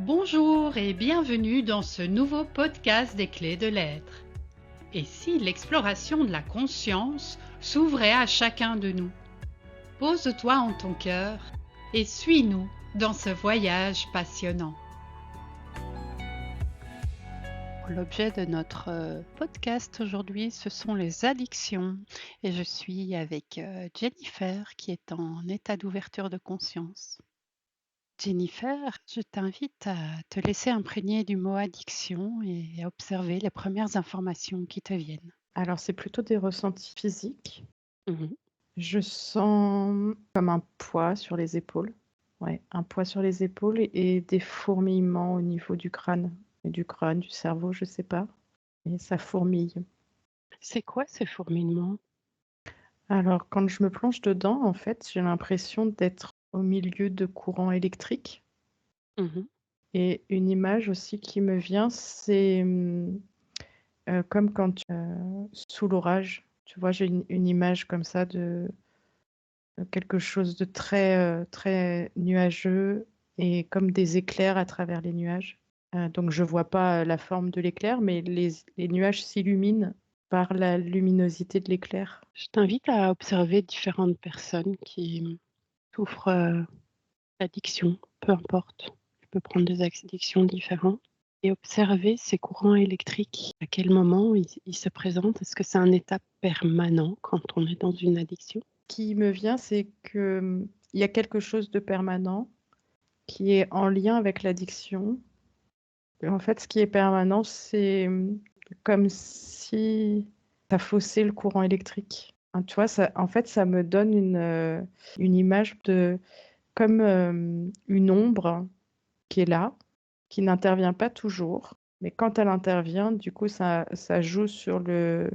Bonjour et bienvenue dans ce nouveau podcast des clés de l'être. Et si l'exploration de la conscience s'ouvrait à chacun de nous? Pose-toi en ton cœur et suis-nous dans ce voyage passionnant. L'objet de notre podcast aujourd'hui, ce sont les addictions. Et je suis avec Jennifer qui est en état d'ouverture de conscience. Jennifer, je t'invite à te laisser imprégner du mot addiction et à observer les premières informations qui te viennent. Alors, c'est plutôt des ressentis physiques. Mhm. Je sens comme un poids sur les épaules. Ouais, un poids sur les épaules et des fourmillements au niveau du crâne. Du cerveau, je sais pas. Et ça fourmille. C'est quoi ces fourmillements? Alors, quand je me plonge dedans, en fait, j'ai l'impression d'être au milieu de courants électriques. Mhm. Et une image aussi qui me vient, c'est comme quand sous l'orage. Tu vois, j'ai une image comme ça de quelque chose de très nuageux et comme des éclairs à travers les nuages. Donc je vois pas la forme de l'éclair, mais les nuages s'illuminent par la luminosité de l'éclair. Je t'invite à observer différentes personnes qui souffrent d'addiction, peu importe. Tu peux prendre des addictions différentes et observer ces courants électriques. À quel moment ils se présentent? Est-ce que c'est un état permanent quand on est dans une addiction? Ce qui me vient, c'est qu'il y a quelque chose de permanent qui est en lien avec l'addiction. En fait, ce qui est permanent, c'est comme si ça faussait le courant électrique. Hein, tu vois, ça, en fait, ça me donne une image de comme une ombre qui est là, qui n'intervient pas toujours, mais quand elle intervient, du coup, ça joue sur le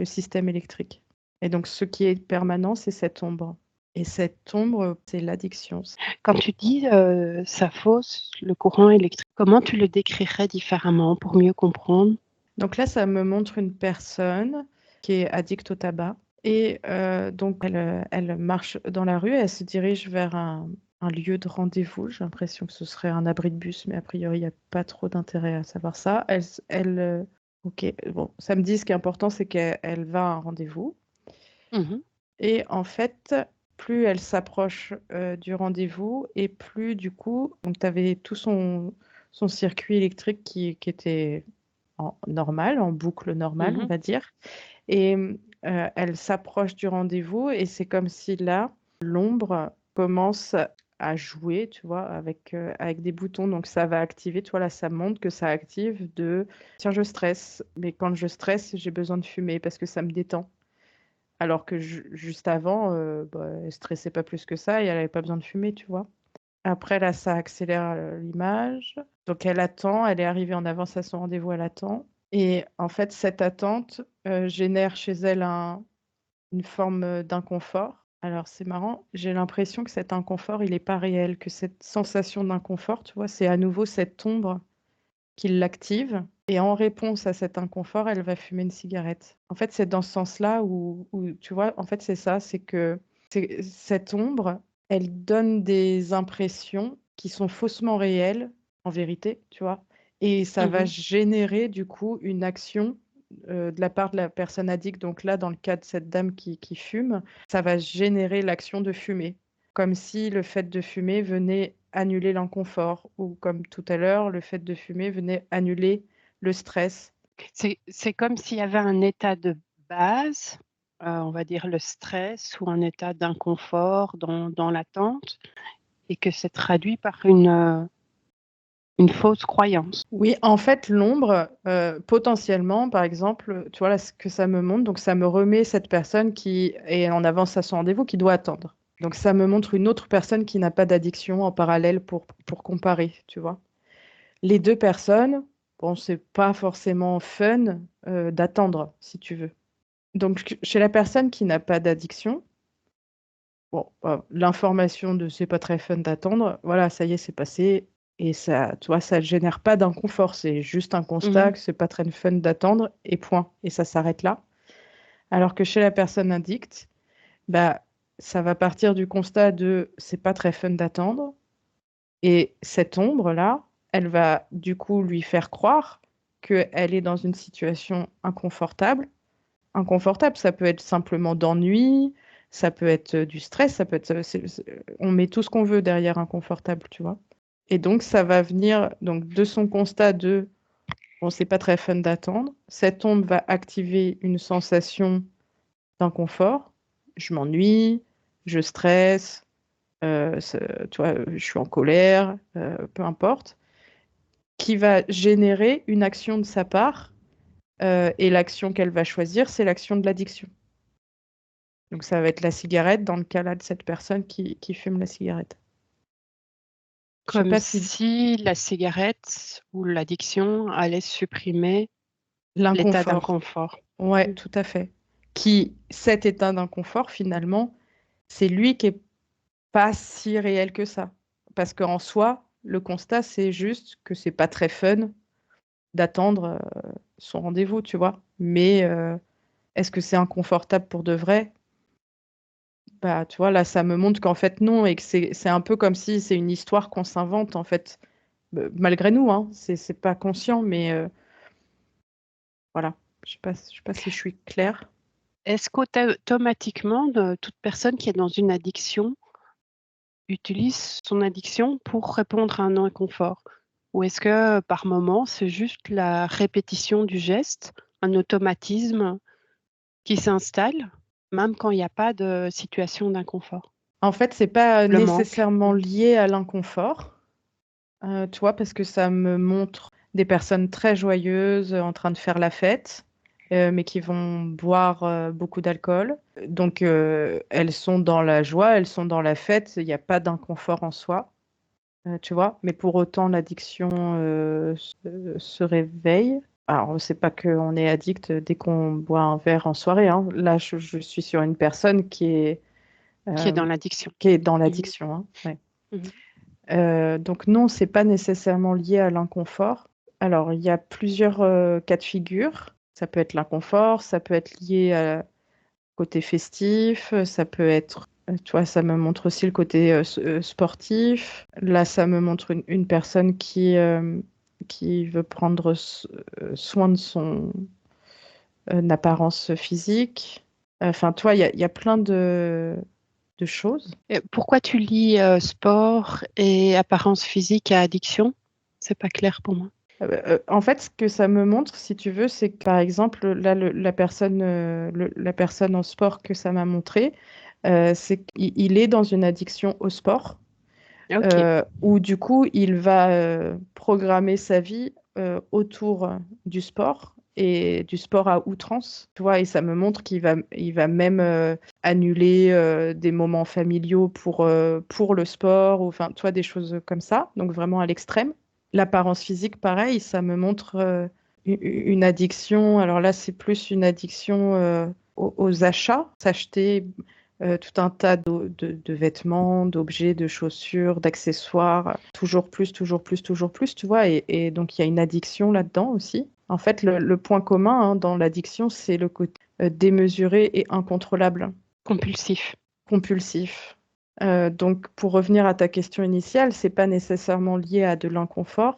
système électrique. Et donc, ce qui est permanent, c'est cette ombre. Et cette ombre, c'est l'addiction. Quand tu dis ça fausse le courant électrique, comment tu le décrirais différemment pour mieux comprendre? Donc là, ça me montre une personne qui est addicte au tabac. Et donc, elle marche dans la rue, elle se dirige vers un lieu de rendez-vous. J'ai l'impression que ce serait un abri de bus, mais a priori, il n'y a pas trop d'intérêt à savoir ça. Ok, bon, ça me dit ce qui est important, c'est qu'elle va à un rendez-vous. Mhm. Et en fait, plus elle s'approche du rendez-vous, et plus du coup, donc tu avais tout son circuit électrique qui était normal, en boucle normale, on Mhm. va dire. Et elle s'approche du rendez-vous et c'est comme si là, l'ombre commence à jouer, tu vois, avec des boutons. Donc ça va activer, tu vois, là, ça montre que ça active tiens, je stresse. Mais quand je stresse, j'ai besoin de fumer parce que ça me détend. Alors que juste avant, elle stressait pas plus que ça et elle avait pas besoin de fumer, tu vois. Après, là, ça accélère l'image. Donc elle attend, elle est arrivée en avance à son rendez-vous, elle attend. Et en fait, cette attente génère chez elle une forme d'inconfort. Alors c'est marrant, j'ai l'impression que cet inconfort, il n'est pas réel, que cette sensation d'inconfort, tu vois, c'est à nouveau cette ombre qui l'active. Et en réponse à cet inconfort, elle va fumer une cigarette. En fait, c'est dans ce sens-là où, tu vois, en fait, c'est ça, c'est que cette ombre, elle donne des impressions qui sont faussement réelles, en vérité, tu vois. Et ça va Mhm. générer, du coup, une action de la part de la personne addict. Donc là, dans le cas de cette dame qui fume, ça va générer l'action de fumer. Comme si le fait de fumer venait annuler l'inconfort, ou comme tout à l'heure, le fait de fumer venait annuler le stress. C'est comme s'il y avait un état de base, on va dire le stress ou un état d'inconfort dans l'attente et que c'est traduit par une fausse croyance. Oui, en fait, l'ombre, potentiellement, par exemple, tu vois là ce que ça me montre, donc ça me remet cette personne qui est en avance à son rendez-vous, qui doit attendre. Donc ça me montre une autre personne qui n'a pas d'addiction en parallèle pour comparer, tu vois. Les deux personnes, bon, c'est pas forcément fun d'attendre, si tu veux. Donc chez la personne qui n'a pas d'addiction, bon, l'information de c'est pas très fun d'attendre, voilà, ça y est, c'est passé. Et ça, tu vois, ça ne génère pas d'inconfort. C'est juste un constat Mhm. que c'est pas très fun d'attendre et point. Et ça s'arrête là. Alors que chez la personne addicte, bah, ça va partir du constat de c'est pas très fun d'attendre. Et cette ombre-là, elle va du coup lui faire croire qu'elle est dans une situation inconfortable. Inconfortable, ça peut être simplement d'ennui, ça peut être du stress, ça peut être... on met tout ce qu'on veut derrière inconfortable, tu vois. Et donc, ça va venir donc, de son constat de bon, c'est pas très fun d'attendre. Cette onde va activer une sensation d'inconfort. Je m'ennuie, je stresse, tu vois, je suis en colère, peu importe, qui va générer une action de sa part. Et l'action qu'elle va choisir, c'est l'action de l'addiction. Donc ça va être la cigarette dans le cas là de cette personne qui fume la cigarette. Je sais Comme pas si si la cigarette ou l'addiction allait supprimer l'état l'inconfort. d'inconfort. Ouais, Mm. tout à fait. Cet état d'inconfort, finalement, c'est lui qui est pas si réel que ça. Parce qu'en soi, le constat, c'est juste que c'est pas très fun d'attendre son rendez-vous, tu vois. Mais est-ce que c'est inconfortable pour de vrai? Bah, tu vois, là, ça me montre qu'en fait, non, et que c'est un peu comme si c'est une histoire qu'on s'invente, en fait, malgré nous, hein. C'est pas conscient, mais voilà. Je sais pas si je suis claire. Est-ce qu'automatiquement, toute personne qui est dans une addiction utilise son addiction pour répondre à un inconfort? Ou est-ce que par moment, c'est juste la répétition du geste, un automatisme qui s'installe, même quand il n'y a pas de situation d'inconfort? En fait, c'est pas Le manque. nécessairement lié à l'inconfort, tu vois, parce que ça me montre des personnes très joyeuses en train de faire la fête, mais qui vont boire beaucoup d'alcool. Donc, elles sont dans la joie, elles sont dans la fête, il n'y a pas d'inconfort en soi, tu vois. Mais pour autant, l'addiction se réveille. Alors, c'est pas qu'on est addict dès qu'on boit un verre en soirée, hein. Là, je suis sur une personne Qui est euh, dans l'addiction. qui est dans Mhm. l'addiction, hein, ouais. Mhm. Donc non, c'est pas nécessairement lié à l'inconfort. Alors, il y a plusieurs cas de figure. Ça peut être l'inconfort, ça peut être lié à côté festif, ça peut être, tu vois, ça me montre aussi le côté sportif. Là, ça me montre une personne qui veut prendre soin de son apparence physique. Enfin, toi, il y a plein de choses. Et pourquoi tu lis sport et apparence physique à addiction? C'est pas clair pour moi. En fait, ce que ça me montre, si tu veux, c'est que par exemple, là, la personne en sport que ça m'a montré, c'est qu'il est dans une addiction au sport, Ok. où du coup, il va programmer sa vie autour du sport et du sport à outrance, tu vois, et ça me montre qu'il va même annuler des moments familiaux pour le sport, ou enfin, tu vois, des choses comme ça, donc vraiment à l'extrême. L'apparence physique, pareil, ça me montre une addiction. Alors là, c'est plus une addiction aux achats, s'acheter tout un tas de vêtements, d'objets, de chaussures, d'accessoires, toujours plus, toujours plus, toujours plus, tu vois. Et donc, il y a une addiction là-dedans aussi. En fait, le point commun hein, dans l'addiction, c'est le côté démesuré et incontrôlable, Compulsif. compulsif. Donc, pour revenir à ta question initiale, c'est pas nécessairement lié à de l'inconfort,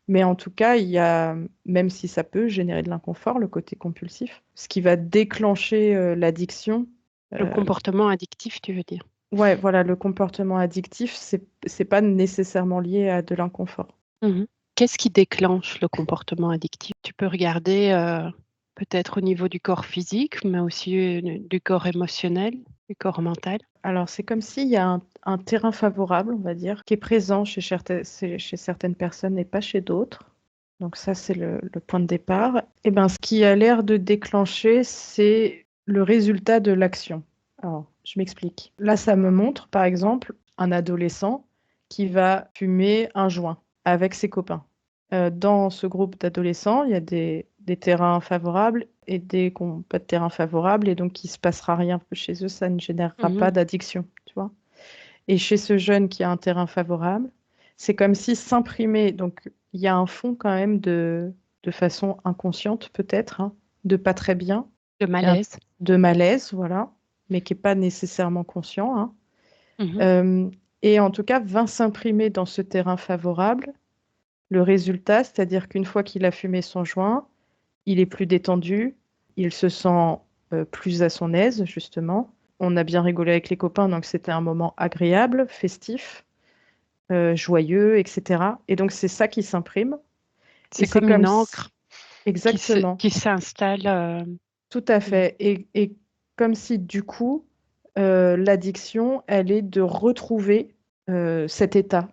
mais en tout cas, il y a, même si ça peut générer de l'inconfort, le côté compulsif, ce qui va déclencher l'addiction. Le euh, comportement addictif, tu veux dire? Ouais, voilà, le comportement addictif, c'est pas nécessairement lié à de l'inconfort. Mhm. Qu'est-ce qui déclenche le comportement addictif? Tu peux regarder peut-être au niveau du corps physique, mais aussi du corps émotionnel, du corps mental. Alors, c'est comme s'il y a un terrain favorable, on va dire, qui est présent chez certaines personnes et pas chez d'autres. Donc ça, c'est le point de départ. Et ben, ce qui a l'air de déclencher, c'est le résultat de l'action. Alors, je m'explique. Là, ça me montre, par exemple, un adolescent qui va fumer un joint avec ses copains. Dans ce groupe d'adolescents, il y a des terrains favorables et des qui n'ont pas de terrain favorable, et donc il ne se passera rien chez eux, ça ne générera pas Mhm. d'addiction, tu vois. Et chez ce jeune qui a un terrain favorable, c'est comme si s'imprimer, donc il y a un fond quand même de façon inconsciente peut-être, hein, de pas très bien, De et un- malaise. de malaise, voilà, mais qui n'est pas nécessairement conscient, hein. Mhm. Euh, et en tout cas, va s'imprimer dans ce terrain favorable Le résultat, c'est-à-dire qu'une fois qu'il a fumé son joint, il est plus détendu, il se sent plus à son aise, justement. On a bien rigolé avec les copains, donc c'était un moment agréable, festif, joyeux, etc. Et donc c'est ça qui s'imprime. Et C'est c'est comme une comme encre exactement, qui s'installe. tout à Mm. fait. Et comme si du coup, l'addiction, elle est de retrouver cet état.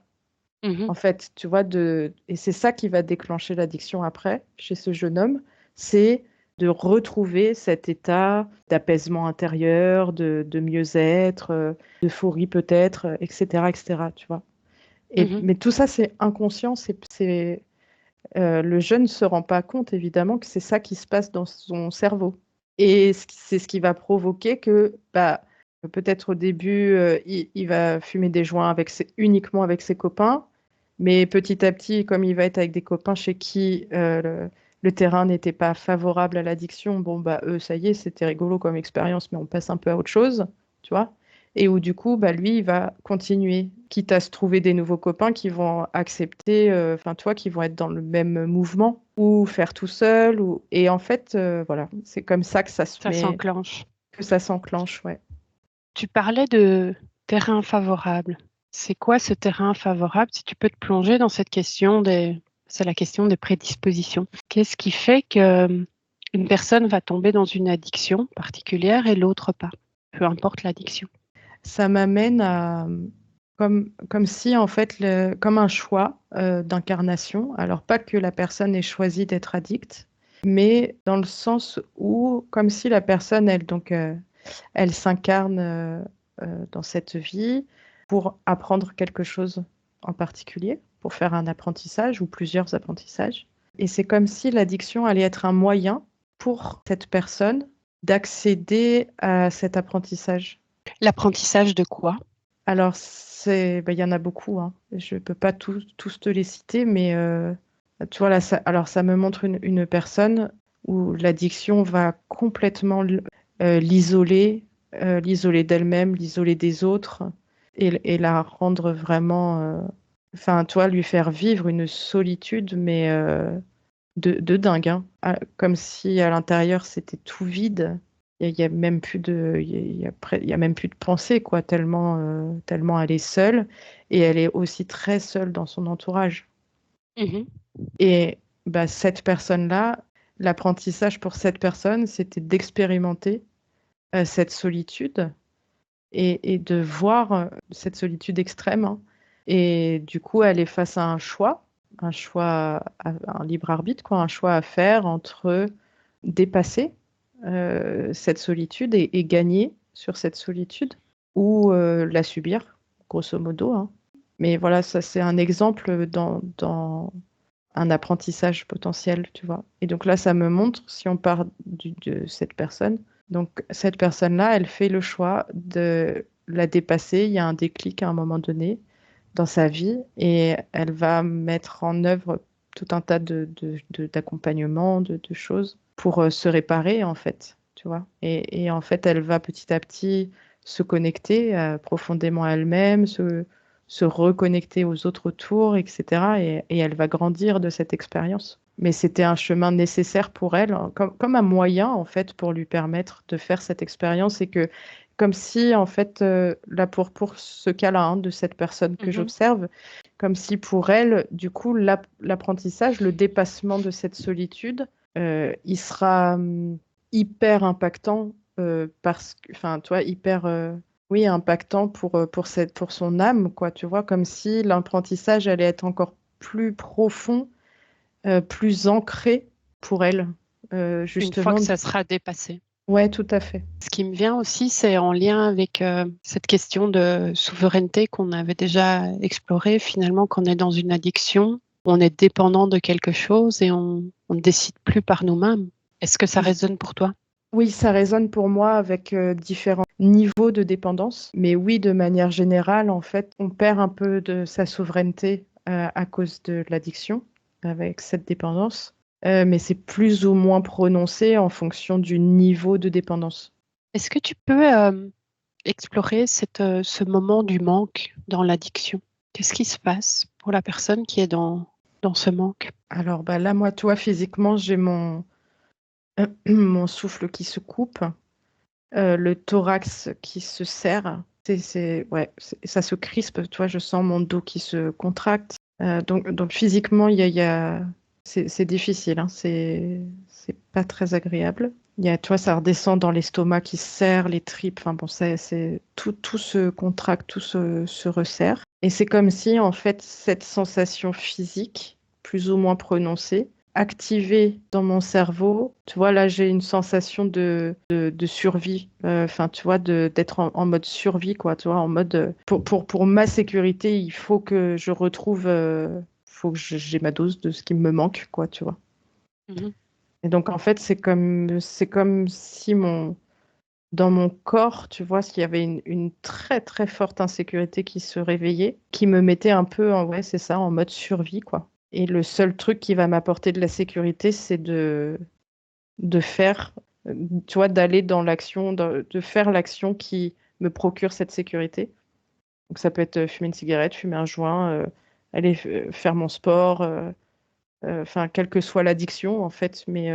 Mhm, En fait, tu vois, et c'est ça qui va déclencher l'addiction après, chez ce jeune homme, c'est de retrouver cet état d'apaisement intérieur, de mieux-être, d'euphorie peut-être, etc., etc., tu vois. mhm, Mais tout ça, c'est inconscient, le jeune ne se rend pas compte, évidemment, que c'est ça qui se passe dans son cerveau. Et c'est ce qui va provoquer que, bah, peut-être au début, il va fumer des joints uniquement avec ses copains, mais petit à petit, comme il va être avec des copains chez qui le terrain n'était pas favorable à l'addiction, bon, bah, eux, ça y est, c'était rigolo comme expérience, mais on passe un peu à autre chose, tu vois. Et où du coup, bah, lui, il va continuer, quitte à se trouver des nouveaux copains qui vont accepter, enfin, toi, qui vont être dans le même mouvement, ou faire tout seul, et en fait, voilà, c'est comme ça ça s'enclenche. que ça s'enclenche, ouais. Tu parlais de terrain favorable. C'est quoi ce terrain favorable? Si tu peux te plonger dans cette question c'est la question des prédispositions. Qu'est-ce qui fait que une personne va tomber dans une addiction particulière et l'autre pas? Peu importe l'addiction. Ça m'amène à, comme si, en fait, comme un choix d'incarnation. Alors, pas que la personne ait choisi d'être addicte, mais dans le sens où, comme si la personne, elle s'incarne dans cette vie pour apprendre quelque chose en particulier, pour faire un apprentissage ou plusieurs apprentissages. Et c'est comme si l'addiction allait être un moyen pour cette personne d'accéder à cet apprentissage. L'apprentissage de quoi? Alors, ben, il y en a beaucoup, hein. Je ne peux pas tous te les citer, mais tu vois, là, alors ça me montre une personne où l'addiction va complètement l'isoler, l'isoler d'elle-même, l'isoler des autres, et la rendre vraiment, enfin, tu vois, lui faire vivre une solitude, mais de dingue, hein. Ah, comme si à l'intérieur c'était tout vide. Il y a même plus de, il y a même plus de pensée, quoi, tellement elle est seule. Et elle est aussi très seule dans son entourage. Mhm, Et bah, cette personne-là, l'apprentissage pour cette personne, c'était d'expérimenter cette solitude et de voir cette solitude extrême, hein. Et du coup, elle est face à un choix, un libre arbitre, quoi, un choix à faire entre dépasser cette solitude et gagner sur cette solitude ou la subir, grosso modo, hein. Mais voilà, ça c'est un exemple dans un apprentissage potentiel, tu vois. Et donc là, ça me montre, si on part de cette personne, donc cette personne-là, elle fait le choix de la dépasser. Il y a un déclic à un moment donné dans sa vie et elle va mettre en œuvre tout un tas d'accompagnements, de choses pour se réparer, en fait, tu vois. Et en fait, elle va petit à petit se connecter profondément à elle-même, se reconnecter aux autres autour, etc. Et elle va grandir de cette expérience. Mais c'était un chemin nécessaire pour elle, hein, comme un moyen, en fait, pour lui permettre de faire cette expérience et que, comme si, en fait, là, pour ce cas-là, hein, de cette personne que mhm. j'observe, comme si pour elle, du coup, l'apprentissage, le dépassement de cette solitude, il sera hyper impactant parce que, enfin, tu vois, hyper, oui, impactant pour son âme, quoi, tu vois, comme si l'apprentissage allait être encore plus profond, plus ancré pour elle, Une fois justement. que ça sera dépassé. Ouais, tout à fait. Ce qui me vient aussi, c'est en lien avec cette question de souveraineté qu'on avait déjà explorée. Finalement, qu'on est dans une addiction, on est dépendant de quelque chose et on ne décide plus par nous-mêmes. Est-ce que ça Oui, résonne pour toi? oui, ça résonne pour moi avec différents niveaux de dépendance. Mais oui, de manière générale, en fait, on perd un peu de sa souveraineté à cause de l'addiction, avec cette dépendance. Mais c'est plus ou moins prononcé en fonction du niveau de dépendance. Est-ce que tu peux explorer ce moment du manque dans l'addiction? Qu'est-ce qui se passe pour la personne qui est dans dans ce manque? Alors, bah, là, moi, toi, physiquement, j'ai mon mon souffle qui se coupe, le thorax qui se serre. Ouais, ça se crispe, tu vois, je sens mon dos qui se contracte. Donc physiquement, c'est difficile, hein, c'est pas très agréable. Tu vois, ça redescend dans l'estomac qui se serre, les tripes, enfin bon, tout se contracte, se resserre. Et c'est comme si, en fait, cette sensation physique, plus ou moins prononcée, activée dans mon cerveau. Tu vois, là, j'ai une sensation de survie. Enfin, tu vois, d'être en mode survie, quoi. Tu vois, en mode, pour ma sécurité, il faut que je retrouve, faut que j'ai ma dose de ce qui me manque, quoi, tu vois. Mmh. Et donc, en fait, c'est comme si dans mon corps, tu vois, s'il y avait une très, très forte insécurité qui se réveillait, qui me mettait un peu, ouais, c'est ça, en mode survie, quoi. Et le seul truc qui va m'apporter de la sécurité, c'est de faire, tu vois, d'aller dans l'action, de faire l'action qui me procure cette sécurité. Donc, ça peut être fumer une cigarette, fumer un joint, aller faire mon sport, enfin, quelle que soit l'addiction, en fait, mais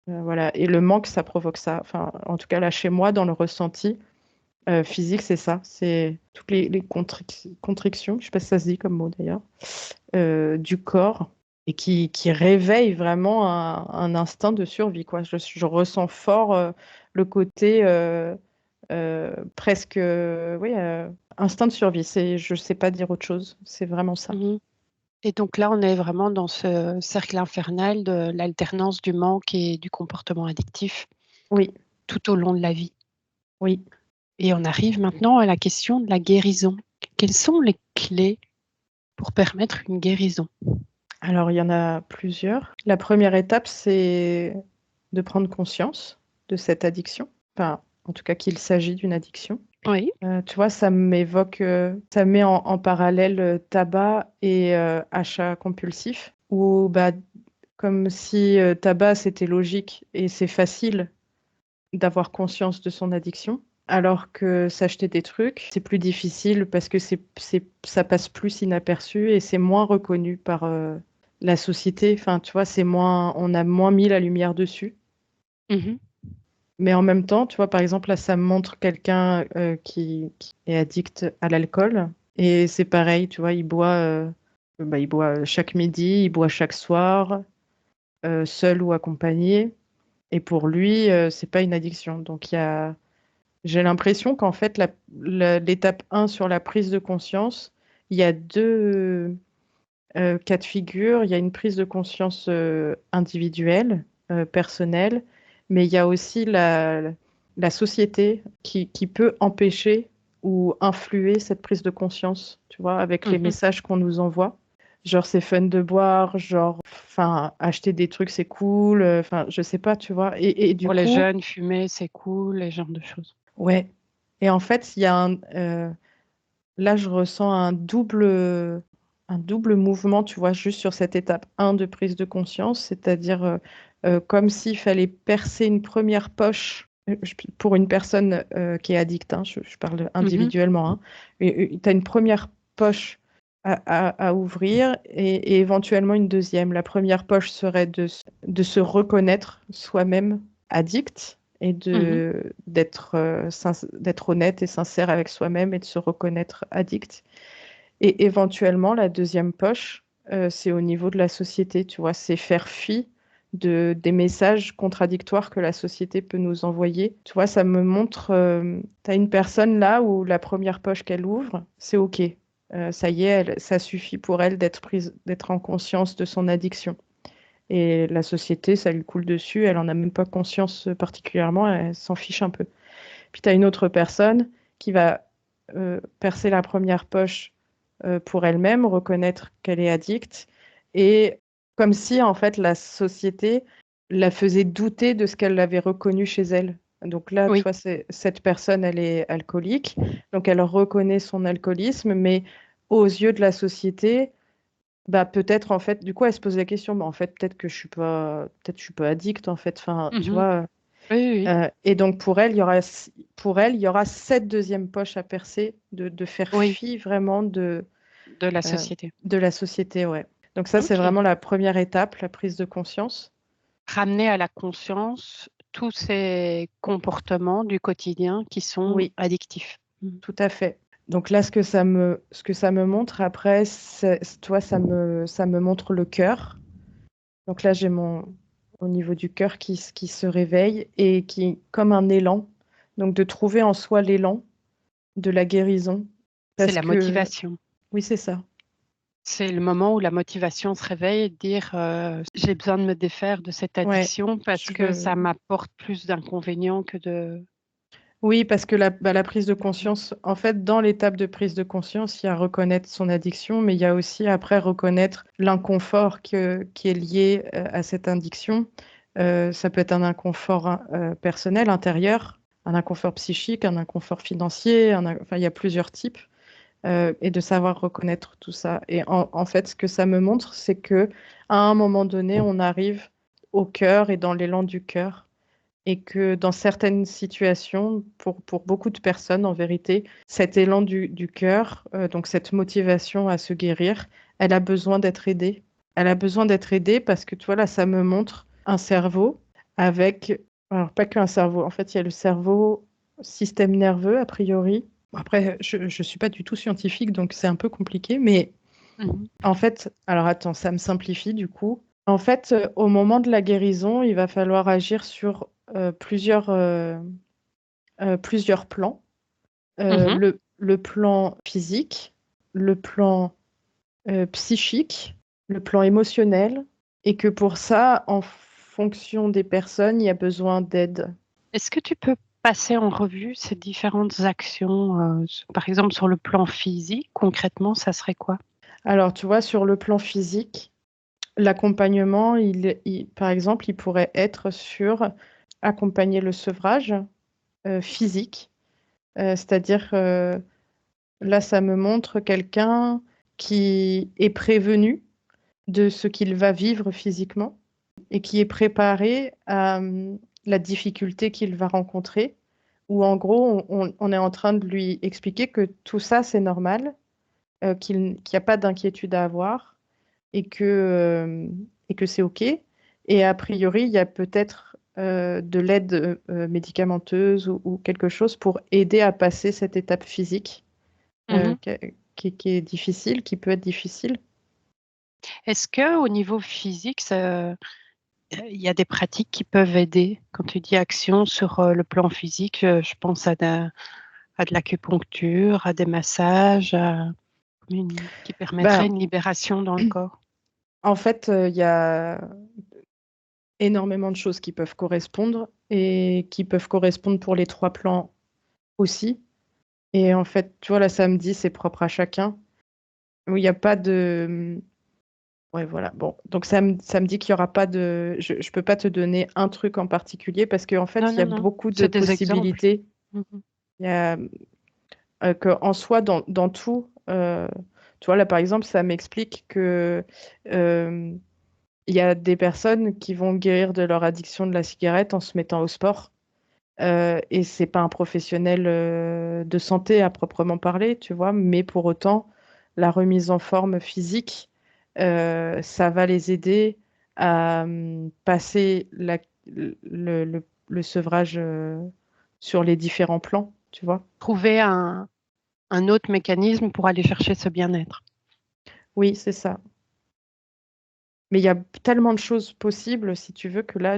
voilà. Et le manque, ça provoque ça. Enfin, en tout cas, là, chez moi, dans le ressenti physique, c'est ça. C'est toutes les contrictions, je sais pas si ça se dit comme mot d'ailleurs, du corps et qui réveille vraiment un instinct de survie, quoi. Je ressens fort le côté presque, oui, instinct de survie. Je sais pas dire autre chose. C'est vraiment ça. Mmh. Et donc là, on est vraiment dans ce cercle infernal de l'alternance du manque et du comportement addictif Oui, tout au long de la vie. oui. Et on arrive maintenant à la question de la guérison. Quelles sont les clés pour permettre une guérison? Alors, il y en a plusieurs. La première étape, c'est de prendre conscience de cette addiction. Enfin, en tout cas, qu'il s'agit d'une addiction. Oui. Tu vois, ça met en parallèle tabac et achat compulsif, où bah, comme si tabac c'était logique et c'est facile d'avoir conscience de son addiction, alors que s'acheter des trucs, c'est plus difficile parce que ça passe plus inaperçu et c'est moins reconnu par la société. Enfin, tu vois, on a moins mis la lumière dessus. Mmh. Mais en même temps, tu vois, par exemple, là, ça me montre quelqu'un qui est addict à l'alcool. Et c'est pareil, tu vois, il boit chaque midi, il boit chaque soir, seul ou accompagné. Et pour lui, c'est pas une addiction. Donc, j'ai l'impression qu'en fait, l'étape 1 sur la prise de conscience, il y a deux cas de figure. Il y a une prise de conscience individuelle, personnelle, mais il y a aussi la société qui peut empêcher ou influer cette prise de conscience, tu vois, avec les Mmh. messages qu'on nous envoie. Genre, c'est fun de boire, genre, enfin, acheter des trucs, c'est cool, enfin, je sais pas, tu vois. Et du Pour les coup, jeunes, fumer, c'est cool, les genres de choses. ouais. Et en fait, là, je ressens un double mouvement, tu vois, juste sur cette étape 1 de prise de conscience, c'est-à-dire comme s'il fallait percer une première poche pour une personne qui est addicte, hein, je parle Mmh. individuellement, hein, tu as une première poche à ouvrir et éventuellement une deuxième. La première poche serait de se reconnaître soi-même addict et Mmh. d'être honnête et sincère avec soi-même et de se reconnaître addict. Et éventuellement, la deuxième poche, c'est au niveau de la société, tu vois, c'est faire fi des messages contradictoires que la société peut nous envoyer. Tu vois, ça me montre, tu as une personne là où la première poche qu'elle ouvre, c'est OK. Ça y est, ça suffit pour elle d'être en conscience de son addiction. Et la société, ça lui coule dessus, elle en a même pas conscience particulièrement, elle s'en fiche un peu. Puis tu as une autre personne qui va percer la première poche pour elle-même, reconnaître qu'elle est addicte, et comme si en fait la société la faisait douter de ce qu'elle avait reconnu chez elle. Donc là, tu Oui. vois, cette personne, elle est alcoolique, donc elle reconnaît son alcoolisme, mais aux yeux de la société, bah peut-être en fait, du coup, elle se pose la question, bah en fait, peut-être je suis pas addict en fait. Enfin, tu Mmh. vois. Oui, oui, oui. Et donc pour elle, il y aura cette deuxième poche à percer, de faire Oui, fi vraiment de la euh, société. de la société, ouais. Donc ça, c'est OK. vraiment la première étape, la prise de conscience. Ramener à la conscience tous ces comportements du quotidien qui sont Oui, addictifs. tout à fait. Donc là, ce que ça me montre après, toi, ça me montre le cœur. Donc là, j'ai au niveau du cœur qui se réveille et qui, comme un élan. Donc de trouver en soi l'élan de la guérison. C'est Parce la que, motivation. oui, c'est ça. C'est le moment où la motivation se réveille et de dire, «J'ai besoin de me défaire de cette Ouais, addiction parce je que veux. ça m'apporte plus d'inconvénients que de Oui, parce que la prise de de bien». conscience, en fait, dans l'étape de prise de conscience, il y a reconnaître son addiction, mais il y a aussi après reconnaître l'inconfort qui est lié à cette addiction. Ça peut être un inconfort personnel, intérieur, un inconfort psychique, un inconfort financier, enfin, il y a plusieurs types, et de savoir reconnaître tout ça. Et en fait, ce que ça me montre, c'est que à un moment donné, on arrive au cœur et dans l'élan du cœur et que dans certaines situations, pour beaucoup de personnes, en vérité, cet élan du cœur, donc cette motivation à se guérir, elle a besoin d'être aidée. Elle a besoin d'être aidée parce que, tu vois, là, ça me montre un cerveau avec, alors pas qu'un cerveau, en fait, il y a le cerveau, système nerveux, a priori. Bon, après, je ne suis pas du tout scientifique, donc c'est un peu compliqué, mais Mmh. en fait, alors attends, ça me simplifie du coup. En fait, au moment de la guérison, il va falloir agir sur plusieurs plans. Mmh. Le plan physique, le plan psychique, le plan émotionnel, et que pour ça, en fonction des personnes, il y a besoin d'aide. Est-ce que tu peux passer en revue ces différentes actions, par exemple sur le plan physique, concrètement, ça serait quoi? Alors, tu vois, sur le plan physique, l'accompagnement, par exemple, il pourrait être sur accompagner le sevrage physique. C'est-à-dire, là, ça me montre quelqu'un qui est prévenu de ce qu'il va vivre physiquement et qui est préparé à la difficulté qu'il va rencontrer, où en gros, on est en train de lui expliquer que tout ça, c'est normal, qu'il n'y a pas d'inquiétude à avoir et que c'est OK. Et a priori, il y a peut-être de l'aide médicamenteuse ou quelque chose pour aider à passer cette étape physique Mmh. qui est difficile, qui peut être difficile. Est-ce qu'au niveau physique, il y a des pratiques qui peuvent aider? Quand tu dis action sur, le plan physique, je pense à de l'acupuncture, à des massages, à qui permettraient Ben, une libération dans le corps. en fait, il y a énormément de choses qui peuvent correspondre et qui peuvent correspondre pour les trois plans aussi. Et en fait, tu vois, là, samedi, c'est propre à chacun. Où il n'y a pas de. Ouais, voilà. Bon, donc ça me dit qu'il n'y aura pas de. Je ne peux pas te donner un truc en particulier parce qu'en Non, fait, il y a non, non, beaucoup de c'est des exemples. possibilités. Mmh. Il y a qu'en soi, dans tout, tu vois, là, par exemple, ça m'explique que euh, il y a des personnes qui vont guérir de leur addiction de la cigarette en se mettant au sport. Et c'est pas un professionnel de santé à proprement parler, tu vois, mais pour autant, la remise en forme physique, ça va les aider à passer le sevrage sur les différents plans, tu vois. Trouver un autre mécanisme pour aller chercher ce bien-être. Oui, c'est ça. Mais il y a tellement de choses possibles, si tu veux, que là,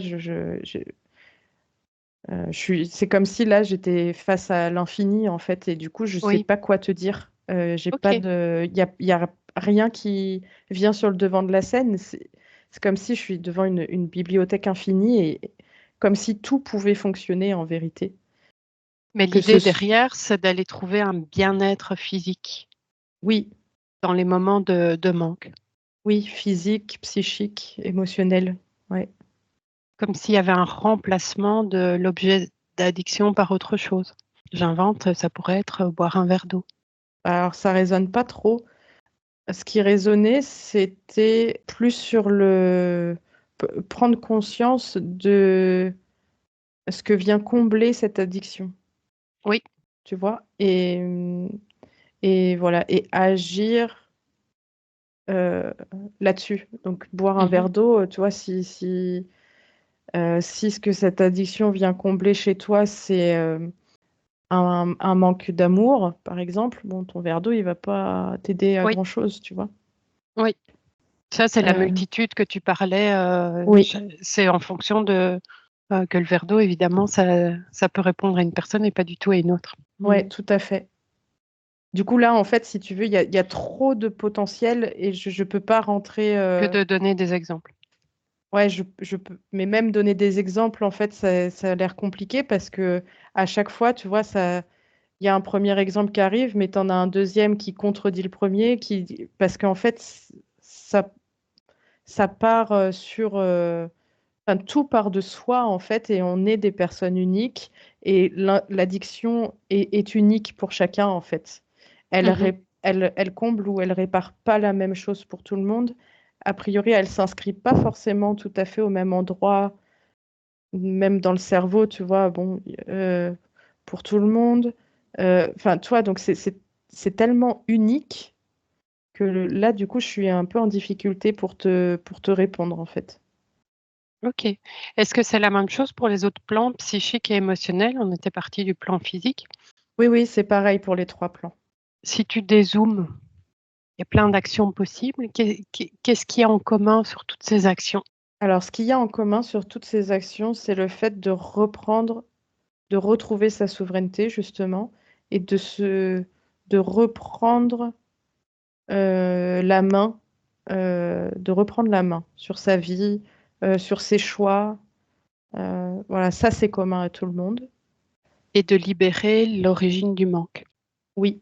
c'est comme si là, j'étais face à l'infini, en fait, et du coup, je sais Oui, pas quoi te dire. J'ai pas OK. de, il y a rien qui vient sur le devant de la scène. C'est comme si je suis devant une bibliothèque infinie et comme si tout pouvait fonctionner en vérité. Mais Que ce, l'idée derrière, c'est d'aller trouver un bien-être physique oui, dans les moments de manque. oui, physique, psychique, émotionnel. Ouais. Comme s'il y avait un remplacement de l'objet d'addiction par autre chose. J'invente, ça pourrait être, boire un verre d'eau. Alors, ça résonne pas trop. Ce qui résonnait, c'était plus sur prendre conscience de ce que vient combler cette addiction, Oui, tu vois, et voilà, et agir. euh, là-dessus. Donc, boire un Mhm. verre d'eau, tu vois, si ce que cette addiction vient combler chez toi, c'est un manque d'amour, par exemple, bon, ton verre d'eau, il va pas t'aider à Oui, grand-chose, tu vois. oui. Ça, c'est la Euh, multitude que tu parlais. oui, C'est en fonction de que le verre d'eau, évidemment, ça peut répondre à une personne et pas du tout à une autre. ouais, tout à fait. Du coup, là, en fait, si tu veux, il y a trop de potentiel et je peux pas rentrer. Que de donner des exemples. Ouais, je peux. Mais même donner des exemples, en fait, ça a l'air compliqué parce que à chaque fois, tu vois, il y a un premier exemple qui arrive, mais tu en as un deuxième qui contredit le premier, parce qu'en fait, ça, ça part enfin, tout part de soi, en fait, et on est des personnes uniques, et l'addiction est unique pour chacun, en fait. Mhm. Elle comble ou elle répare pas la même chose pour tout le monde. A priori, elle s'inscrit pas forcément tout à fait au même endroit, même dans le cerveau, tu vois, bon, pour tout le monde. Enfin, tu vois, donc c'est tellement unique que là, du coup, je suis un peu en difficulté pour te répondre, en fait. Ok. Est-ce que c'est la même chose pour les autres plans psychiques et émotionnels? On était parti du plan physique. Oui, oui, c'est pareil pour les trois plans. Si tu dézoomes, il y a plein d'actions possibles. Qu'est-ce qu'il y a en commun sur toutes ces actions? Alors, ce qu'il y a en commun sur toutes ces actions, c'est le fait de reprendre, de retrouver sa souveraineté, justement, et de reprendre la main, de reprendre la main sur sa vie, sur ses choix. Voilà, ça, c'est commun à tout le monde. Et de libérer l'origine du manque, Oui,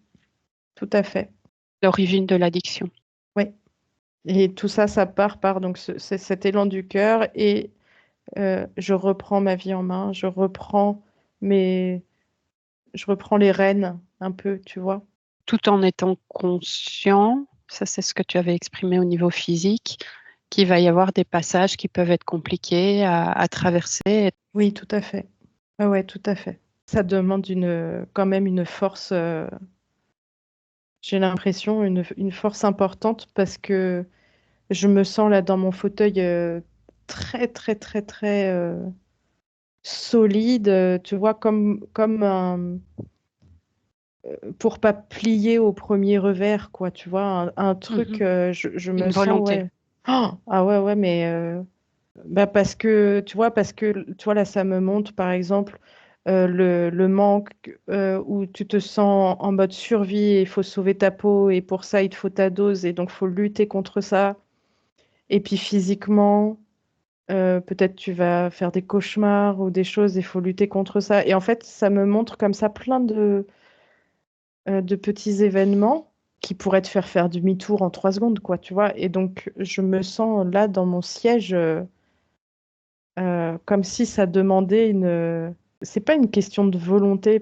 tout à fait. l'origine de l'addiction. Oui. Et tout ça, ça part par donc c'est cet élan du cœur et je reprends ma vie en main, mes, je reprends les rênes un peu, tu vois. Tout en étant conscient, ça c'est ce que tu avais exprimé au niveau physique, qu'il va y avoir des passages qui peuvent être compliqués à traverser. Oui, tout à fait. Ah ouais, tout à fait. Ça demande quand même une force, j'ai l'impression, une force importante parce que je me sens là dans mon fauteuil très, très, très, très solide, tu vois, comme pour pas plier au premier revers, quoi, tu vois, un truc, Mhm. je me Une sens, volonté. ouais. Oh, ah ouais, ouais, mais bah parce que, tu vois, là, ça me montre, par exemple, le manque où tu te sens en mode survie et il faut sauver ta peau et pour ça, il te faut ta dose et donc, il faut lutter contre ça. Et puis, physiquement, peut-être tu vas faire des cauchemars ou des choses, il faut lutter contre ça. Et en fait, ça me montre comme ça plein de petits événements qui pourraient te faire demi-tour en 3 secondes, quoi, tu vois. Et donc, je me sens là dans mon siège comme si ça demandait c'est pas une question de volonté,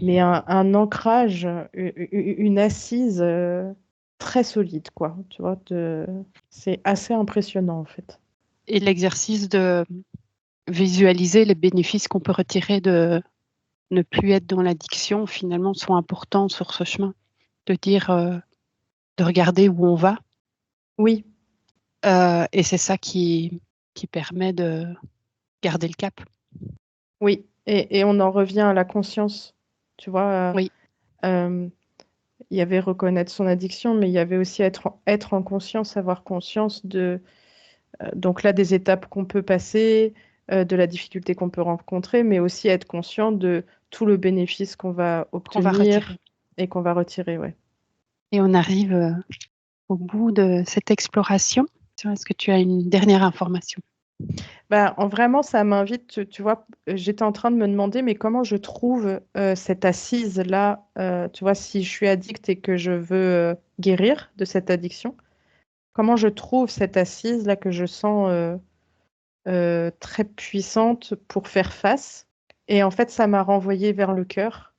mais un ancrage, une assise très solide, quoi, tu vois. C'est assez impressionnant, en fait. Et l'exercice de visualiser les bénéfices qu'on peut retirer de ne plus être dans l'addiction, finalement, sont importants sur ce chemin. De dire, de regarder où on va. Oui, Et c'est ça qui permet de garder le cap. oui. Et on en revient à la conscience, tu vois. Oui, Euh, il y avait reconnaître son addiction, mais il y avait aussi être en conscience, avoir conscience donc là, des étapes qu'on peut passer, de la difficulté qu'on peut rencontrer, mais aussi être conscient de tout le bénéfice qu'on va qu'on va obtenir retirer. et qu'on va retirer, ouais. Et on arrive au bout de cette exploration. Est-ce que tu as une dernière information? Bah, vraiment, ça m'invite, tu vois, j'étais en train de me demander, mais comment je trouve cette assise-là, tu vois, si je suis addict et que je veux guérir de cette addiction, comment je trouve cette assise-là que je sens très puissante pour faire face. Et en fait, ça m'a renvoyé vers le cœur.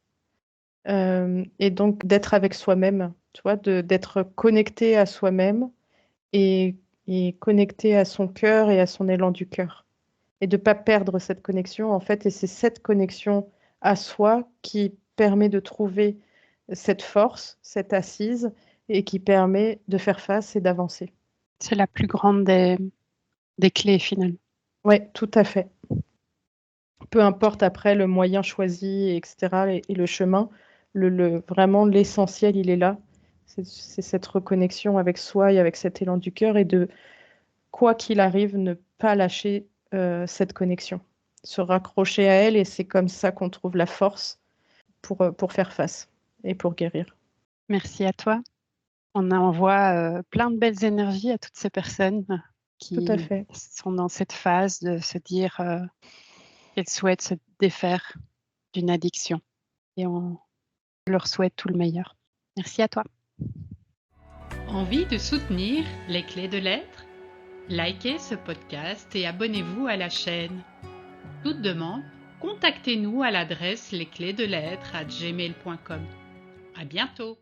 Et donc d'être avec soi-même, tu vois, d'être connecté à soi-même et, et connecté à son cœur et à son élan du cœur. Et de ne pas perdre cette connexion, en fait. Et c'est cette connexion à soi qui permet de trouver cette force, cette assise, et qui permet de faire face et d'avancer. C'est la plus grande des clés finalement. Oui, tout à fait. Peu importe après le moyen choisi, et cetera et le chemin, vraiment l'essentiel, il est là. C'est cette reconnexion avec soi et avec cet élan du cœur et de, quoi qu'il arrive, ne pas lâcher, cette connexion. Se raccrocher à elle et c'est comme ça qu'on trouve la force pour faire face et pour guérir. Merci à toi. On envoie plein de belles énergies à toutes ces personnes Tout à qui fait. sont dans cette phase de se dire qu'elles souhaitent se défaire d'une addiction. Et on leur souhaite tout le meilleur. Merci à toi. Envie de soutenir les clés de l'être? Likez ce podcast et abonnez-vous à la chaîne. Toute demande, contactez-nous à l'adresse lesclésdelettre@gmail.com. À bientôt.